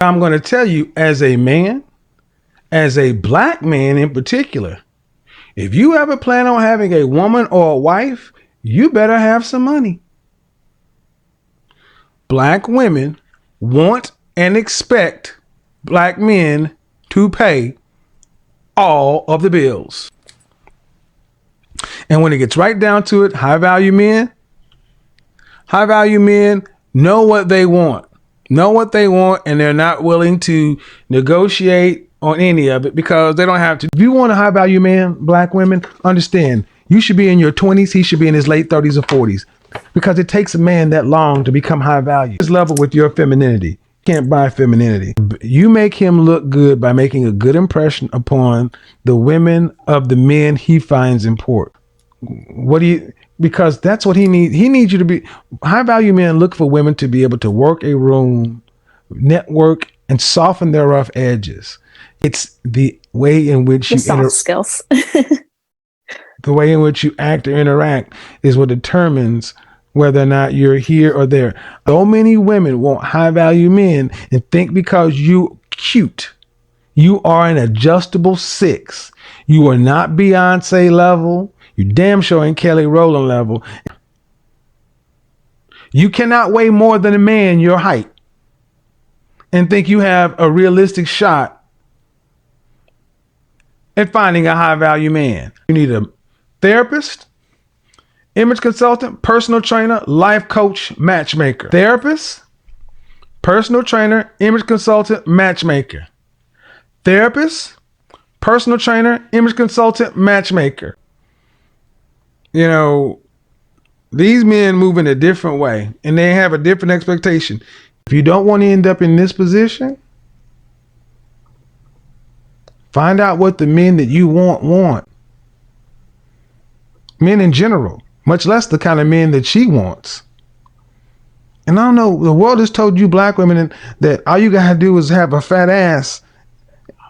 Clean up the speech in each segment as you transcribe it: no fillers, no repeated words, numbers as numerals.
I'm going to tell you, as a man, as a black man in particular, if you ever plan on having a woman or a wife, you better have some money. Black women want and expect black men to pay all of the bills. And when it gets right down to it, high value men know what they want, and they're not willing to negotiate on any of it because they don't have to. If you want a high value man, black women, understand you should be in your 20s, he should be in his late 30s or 40s, because it takes a man that long to become high value. This level with your femininity. Can't buy femininity. You make him look good by making a good impression upon the women of the men he finds important. Because that's what he needs. He needs you to be. High value men look for women to be able to work a room, network, and soften their rough edges. It's the way in which soft skills. The way in which you act or interact is what determines whether or not you're here or there. So many women want high value men and think because you cute, you are an adjustable 6. You are not Beyonce level. You damn sure ain't Kelly Rowland level. You cannot weigh more than a man your height and think you have a realistic shot at finding a high value man. You need a therapist, image consultant, personal trainer, life coach, matchmaker. Therapist, personal trainer, image consultant, matchmaker. Therapist, personal trainer, image consultant, matchmaker. You know, these men move in a different way and they have a different expectation. If you don't want to end up in this position, find out what the men that you want. Men in general, much less the kind of men that she wants. And I don't know, the world has told you black women that all you gotta do is have a fat ass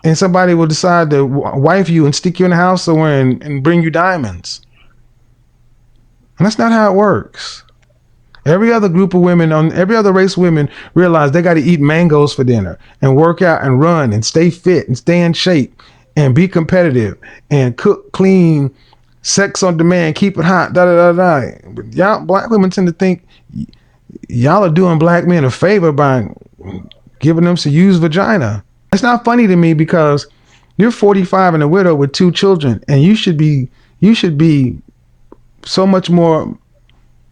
and somebody will decide to wife you and stick you in the house somewhere and bring you diamonds. And that's not how it works. Every other group of women, on every other race of women, realize they got to eat mangoes for dinner and work out and run and stay fit and stay in shape and be competitive and cook, clean, sex on demand, keep it hot, But y'all, black women tend to think y'all are doing black men a favor by giving them some used vagina. It's not funny to me because you're 45 and a widow with 2 children, and you should be so much more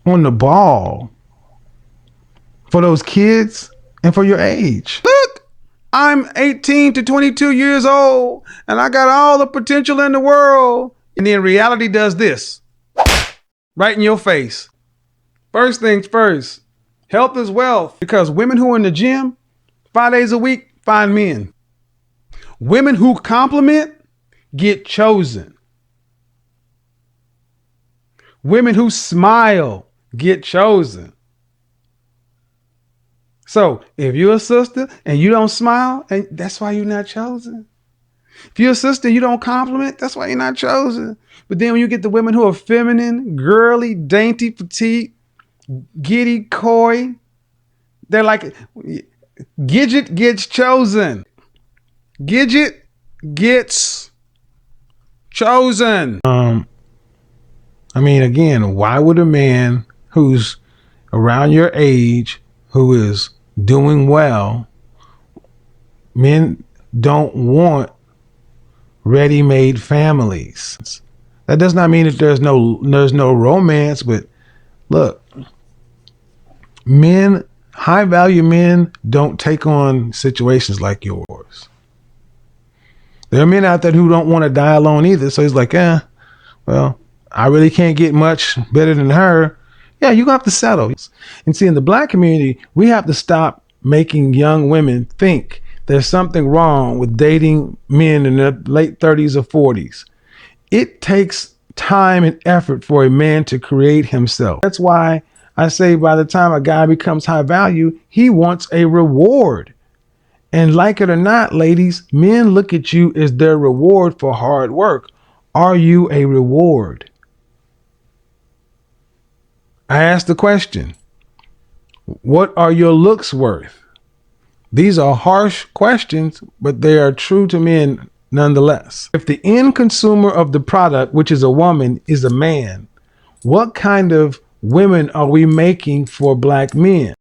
on the ball for those kids and for your age. Look, I'm 18 to 22 years old and I got all the potential in the world. And then reality does this right in your face. First things first, health is wealth, because women who are in the gym 5 days a week find men. Women who compliment get chosen. Women who smile get chosen. So if you're a sister and you don't smile, and that's why you're not chosen. If you're a sister and you don't compliment, that's why you're not chosen. But then when you get the women who are feminine, girly, dainty, petite, giddy, coy, they're like, Gidget gets chosen. Gidget gets chosen. I mean, again, why would a man who's around your age, who is doing well, men don't want ready-made families. That does not mean that there's no romance, but look, men, high value men don't take on situations like yours. There are men out there who don't want to die alone either. So he's like, well, I really can't get much better than her. Yeah, you're going to have to settle. And see, in the black community, we have to stop making young women think there's something wrong with dating men in their late 30s or 40s. It takes time and effort for a man to create himself. That's why I say by the time a guy becomes high value, he wants a reward. And like it or not, ladies, men look at you as their reward for hard work. Are you a reward? I asked the question, what are your looks worth? These are harsh questions, but they are true to men nonetheless. If the end consumer of the product, which is a woman, is a man, what kind of women are we making for black men?